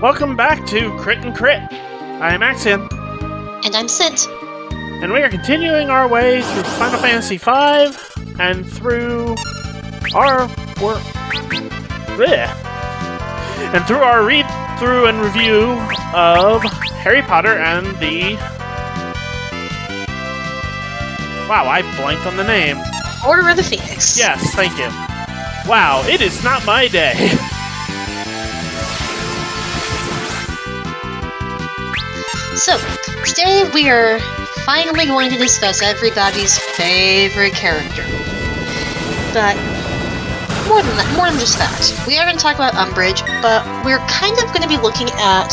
Welcome back to Crit and Crit. I am Axion, And I'm Scint. and we are continuing our way through Final Fantasy V and through our read-through and review of Harry Potter and the... Wow, I blanked on the name. Order of the Phoenix. Yes, thank you. Wow, it is not my day. So, today we are finally going to discuss everybody's favorite character. But more than just that. We are going to talk about Umbridge, but we're kind of going to be looking at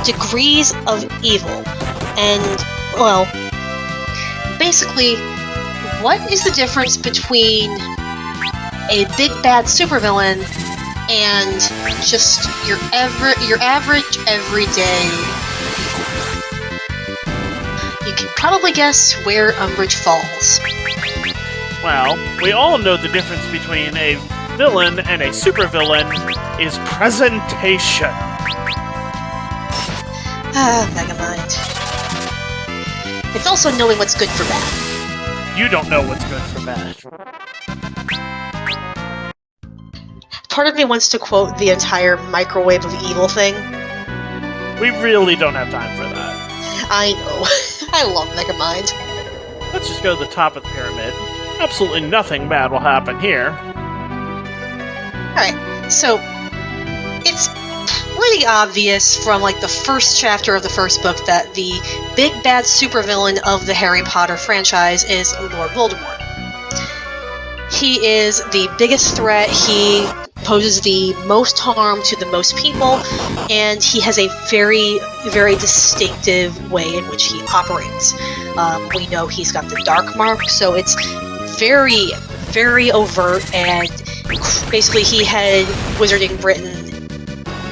degrees of evil. And, well, basically, what is the difference between a big bad supervillain and just your average everyday evil? You can probably guess where Umbridge falls. Well, we all know the difference between a villain and a supervillain is presentation. Megamind. It's also knowing what's good for bad. You don't know what's good for bad. Part of me wants to quote the entire microwave of evil thing. We really don't have time for that. I know. I love Megamind. Let's just go to the top of the pyramid. Absolutely nothing bad will happen here. Alright, so it's pretty obvious from like the first chapter of the first book that the big bad supervillain of the Harry Potter franchise is Lord Voldemort. He is the biggest threat, he poses the most harm to the most people, and he has a very, very distinctive way in which he operates. We know he's got the dark mark, so it's very, very overt, and basically he had Wizarding Britain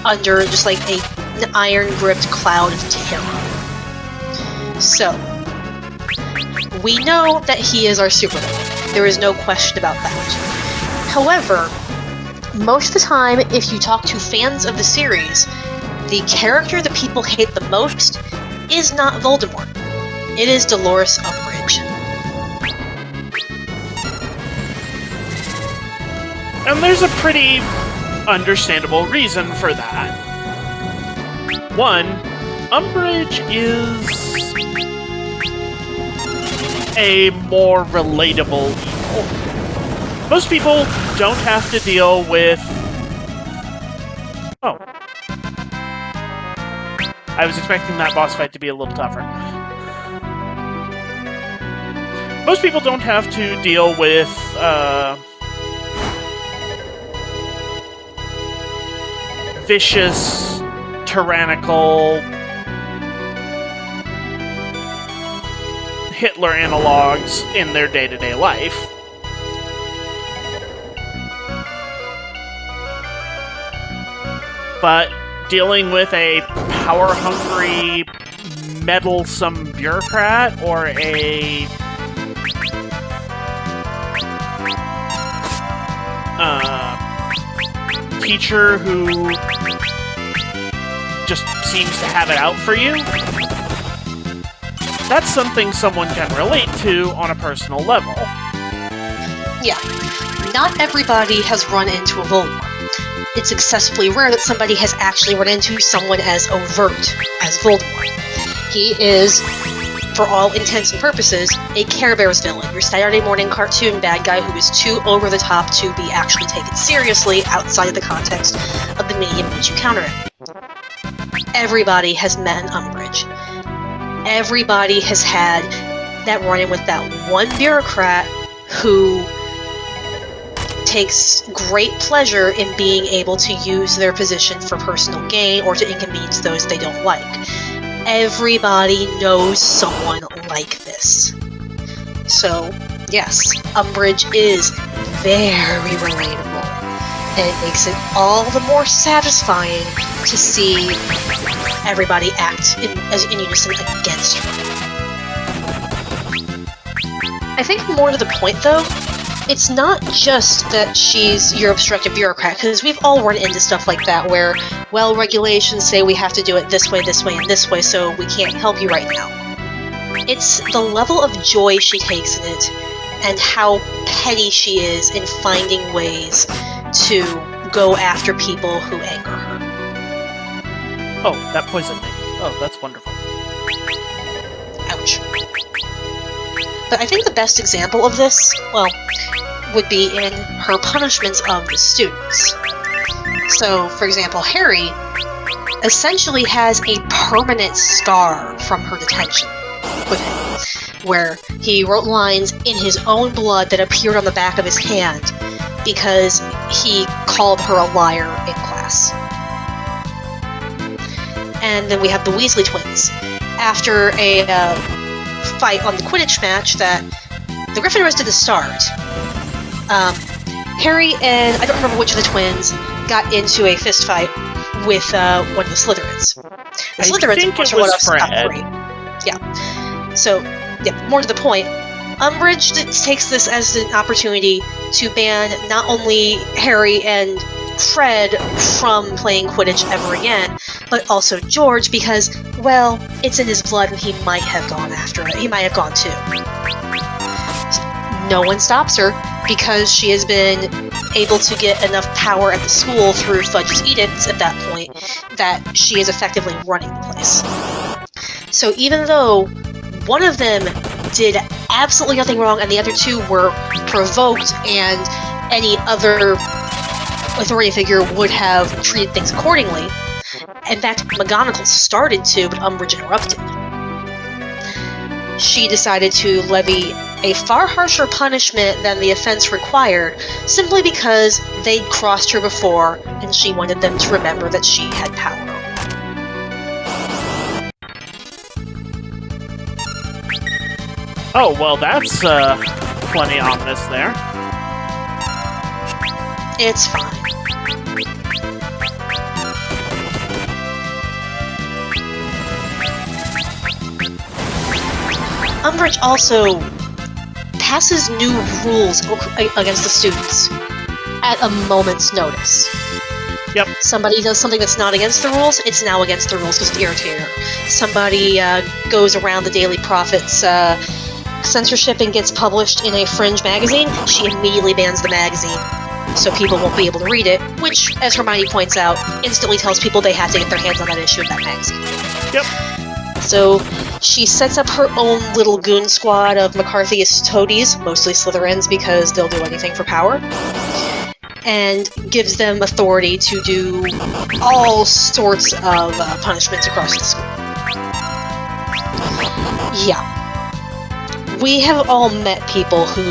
under just like an iron-gripped cloud of terror. So, we know that he is our supervillain. There is no question about that. However, most of the time, if you talk to fans of the series, the character that people hate the most is not Voldemort. It is Dolores Umbridge. And there's a pretty understandable reason for that. One, Umbridge is a more relatable evil. Most people don't have to deal with... Oh. I was expecting that boss fight to be a little tougher. Most people don't have to deal with, vicious, tyrannical Hitler analogs in their day-to-day life. But dealing with a power-hungry, meddlesome bureaucrat or a teacher who just seems to have it out for you, that's something someone can relate to on a personal level. Yeah, not everybody has run into a Voldemort. It's excessively rare that somebody has actually run into someone as overt as Voldemort. He is, for all intents and purposes, a Care Bears villain, your Saturday morning cartoon bad guy who is too over the top to be actually taken seriously outside of the context of the medium in which you counter it. Everybody has met an Umbridge. Everybody has had that run-in with that one bureaucrat who takes great pleasure in being able to use their position for personal gain or to inconvenience those they don't like. Everybody knows someone like this. So, yes, Umbridge is very relatable, and it makes it all the more satisfying to see everybody act in unison against her. I think more to the point, though, it's not just that she's your obstructive bureaucrat, because we've all run into stuff like that where, well, regulations say we have to do it this way, and this way, so we can't help you right now. It's the level of joy she takes in it, and how petty she is in finding ways to go after people who anger her. Oh, that poisoned me. Oh, that's wonderful. Ouch. But I think the best example of this, well, would be in her punishments of the students. So, for example, Harry essentially has a permanent scar from her detention with him, where he wrote lines in his own blood that appeared on the back of his hand because he called her a liar in class. And then we have the Weasley twins. After a fight on the Quidditch match that the Gryffindors didn't start, Harry and I don't remember which of the twins got into a fist fight with one of the Slytherins. The Slytherins think it was Fred. Yeah. So, yeah, more to the point, Umbridge takes this as an opportunity to ban not only Harry and Fred from playing Quidditch ever again, but also George because, well, it's in his blood and he might have gone after it. He might have gone too. No one stops her because she has been able to get enough power at the school through Fudge's edicts at that point that she is effectively running the place. So even though one of them did absolutely nothing wrong and the other two were provoked and any other authority figure would have treated things accordingly, in fact, McGonagall started to, but Umbridge interrupted. She decided to levy a far harsher punishment than the offense required, simply because they'd crossed her before, and she wanted them to remember that she had power. Oh, well, that's plenty ominous there. It's fine. Umbridge also passes new rules against the students at a moment's notice. Yep. Somebody does something that's not against the rules, it's now against the rules because it's irritating her. Somebody goes around the Daily Prophet's censorship and gets published in a fringe magazine, she immediately bans the magazine so people won't be able to read it, which, as Hermione points out, instantly tells people they have to get their hands on that issue of that magazine. Yep. So she sets up her own little goon squad of McCarthyist toadies, mostly Slytherins because they'll do anything for power, and gives them authority to do all sorts of punishments across the school. Yeah. We have all met people who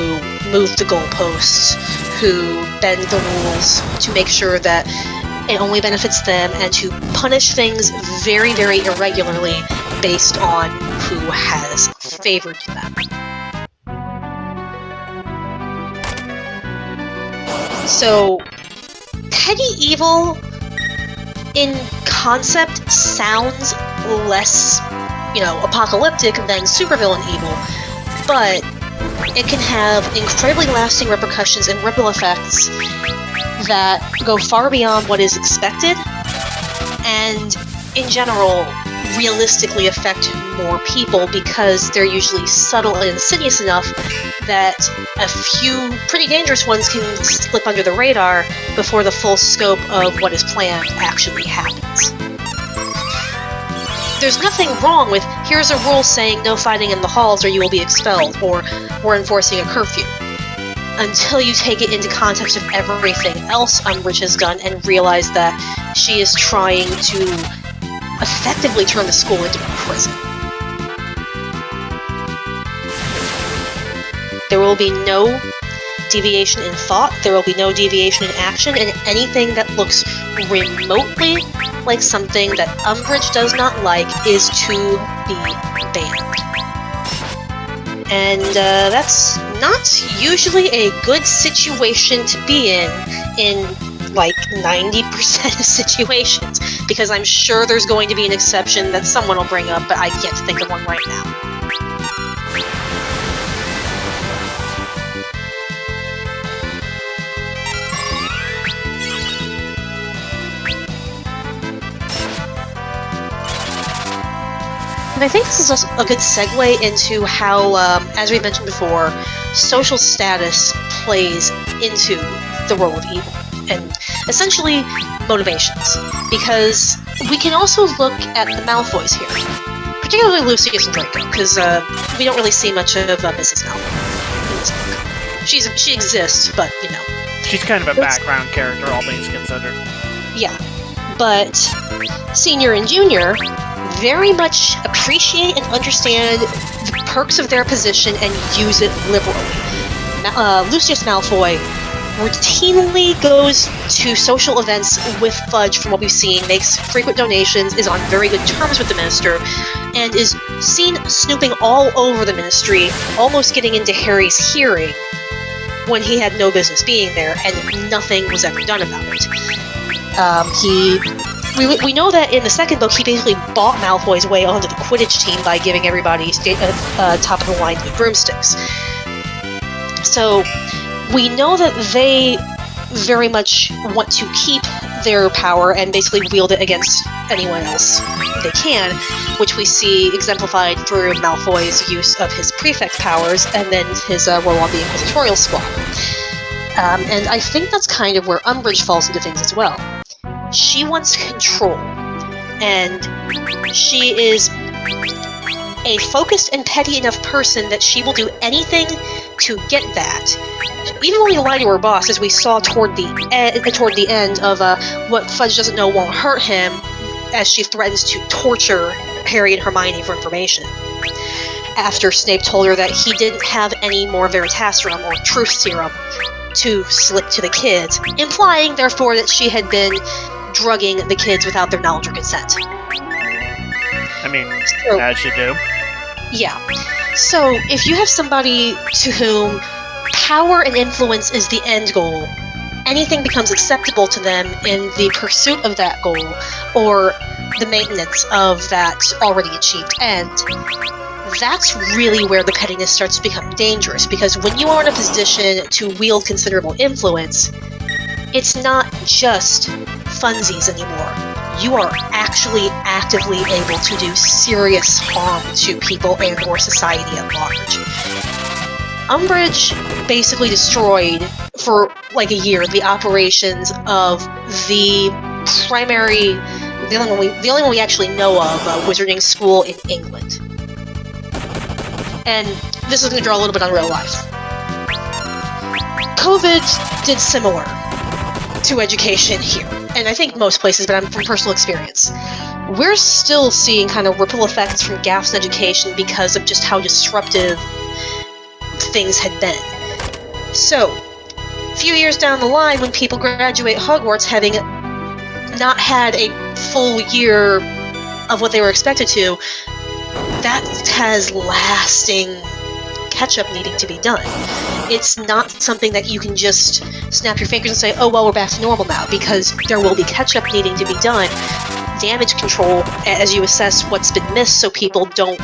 move the goalposts, who bend the rules to make sure that it only benefits them, and to punish things very, very irregularly based on who has favored them. So, petty evil in concept sounds less, apocalyptic than supervillain evil, but it can have incredibly lasting repercussions and ripple effects that go far beyond what is expected, and in general, realistically affect more people because they're usually subtle and insidious enough that a few pretty dangerous ones can slip under the radar before the full scope of what is planned actually happens. There's nothing wrong with, here's a rule saying no fighting in the halls or you will be expelled, or we're enforcing a curfew, until you take it into context of everything else Umbridge has done and realize that she is trying to effectively turn the school into a prison. There will be no deviation in thought, there will be no deviation in action, and anything that looks remotely like something that Umbridge does not like is to be banned. And that's not usually a good situation to be in like 90% of situations, because I'm sure there's going to be an exception that someone will bring up, but I can't think of one right now. And I think this is also a good segue into how, as we mentioned before, social status plays into the role of evil, and essentially motivations. Because we can also look at the Malfoys here, particularly Lucius and Draco, because we don't really see much of Mrs. Malfoy in this book. She exists, but, you know. She's kind of a background character, all things considered. Yeah, but Senior and Junior very much appreciate and understand the perks of their position and use it liberally. Lucius Malfoy routinely goes to social events with Fudge, from what we've seen, makes frequent donations, is on very good terms with the Minister, and is seen snooping all over the Ministry, almost getting into Harry's hearing when he had no business being there, and nothing was ever done about it. We know that in the second book, he basically bought Malfoy's way onto the Quidditch team by giving everybody top-of-the-line broomsticks. So, we know that they very much want to keep their power and basically wield it against anyone else they can, which we see exemplified through Malfoy's use of his prefect powers and then his role on the Inquisitorial Squad. And I think that's kind of where Umbridge falls into things as well. She wants control, and she is a focused and petty enough person that she will do anything to get that. Even willing to lie to her boss, as we saw toward the end of What Fudge Doesn't Know Won't Hurt Him, as she threatens to torture Harry and Hermione for information. After Snape told her that he didn't have any more Veritaserum or Truth Serum to slip to the kids, implying, therefore, that she had been drugging the kids without their knowledge or consent. I mean, as you do. Yeah. So, if you have somebody to whom power and influence is the end goal, anything becomes acceptable to them in the pursuit of that goal, or the maintenance of that already achieved end, that's really where the pettiness starts to become dangerous, because when you are in a position to wield considerable influence, it's not just funsies anymore. You are actually actively able to do serious harm to people and or society at large. Umbridge basically destroyed, for like a year, the operations of the only one we actually know of, wizarding school in England. And this is going to draw a little bit on real life. COVID did similar to education here, and I think most places, but I'm from personal experience. We're still seeing kind of ripple effects from gaps in education because of just how disruptive things had been. So, a few years down the line, when people graduate Hogwarts having not had a full year of what they were expected to, that has lasting catch-up needing to be done. It's not something that you can just snap your fingers and say, oh, well, we're back to normal now, because there will be catch-up needing to be done. Damage control, as you assess what's been missed so people don't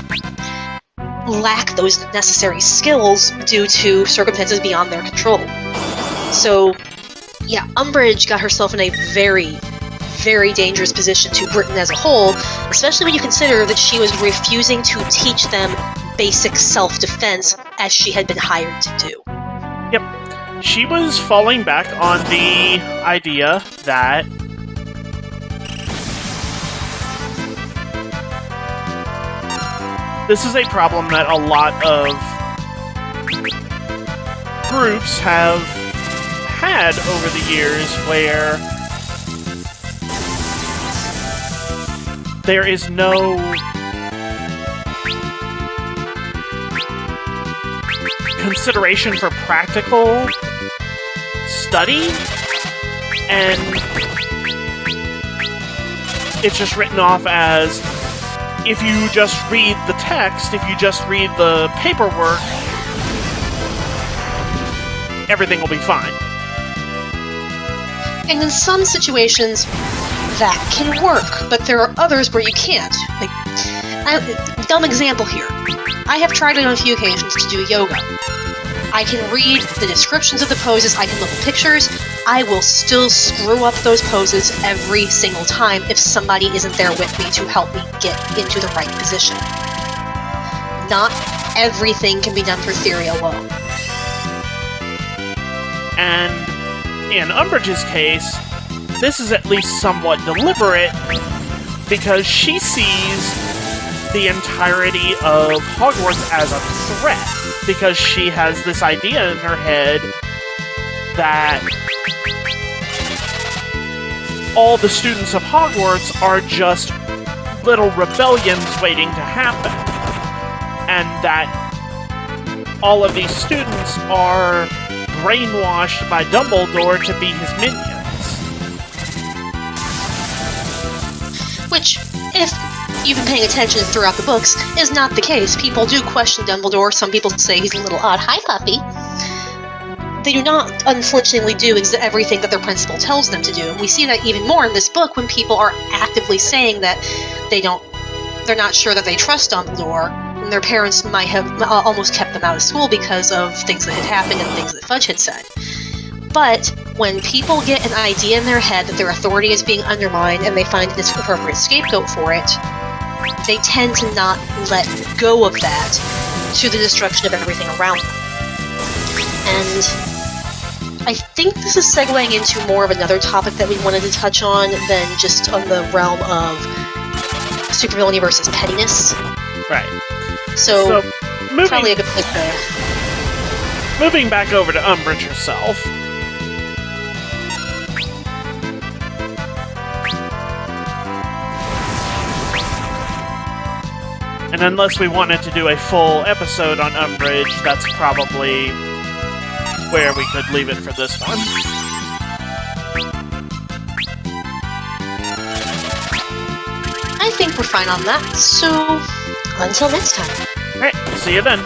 lack those necessary skills due to circumstances beyond their control. So, yeah, Umbridge got herself in a very, very dangerous position to Britain as a whole, especially when you consider that she was refusing to teach them basic self-defense as she had been hired to do. Yep. She was falling back on the idea that this is a problem that a lot of groups have had over the years, where there is no consideration for practical study, and it's just written off as, if you just read the text, if you just read the paperwork, everything will be fine. And in some situations, that can work, but there are others where you can't. Like, dumb example here. I have tried it on a few occasions to do yoga. I can read the descriptions of the poses, I can look at pictures, I will still screw up those poses every single time if somebody isn't there with me to help me get into the right position. Not everything can be done through theory alone. And in Umbridge's case, this is at least somewhat deliberate because she sees the entirety of Hogwarts as a threat, because she has this idea in her head that all the students of Hogwarts are just little rebellions waiting to happen, and that all of these students are brainwashed by Dumbledore to be his minions. Which, if you've been paying attention throughout the books, is not the case. People do question Dumbledore. Some people say he's a little odd. Hi, puppy. They do not, unfortunately, do everything that their principal tells them to do. We see that even more in this book when people are actively saying that they're not sure that they trust Dumbledore, and their parents might have almost kept them out of school because of things that had happened and things that Fudge had said. But when people get an idea in their head that their authority is being undermined and they find an appropriate scapegoat for it, they tend to not let go of that to the destruction of everything around them. And I think this is segueing into more of another topic that we wanted to touch on than just on the realm of supervillainy versus pettiness. Right. So probably a good place to... Moving back over to Umbridge herself. And unless we wanted to do a full episode on Umbridge, that's probably where we could leave it for this one. I think we're fine on that, so until next time. Alright, see you then.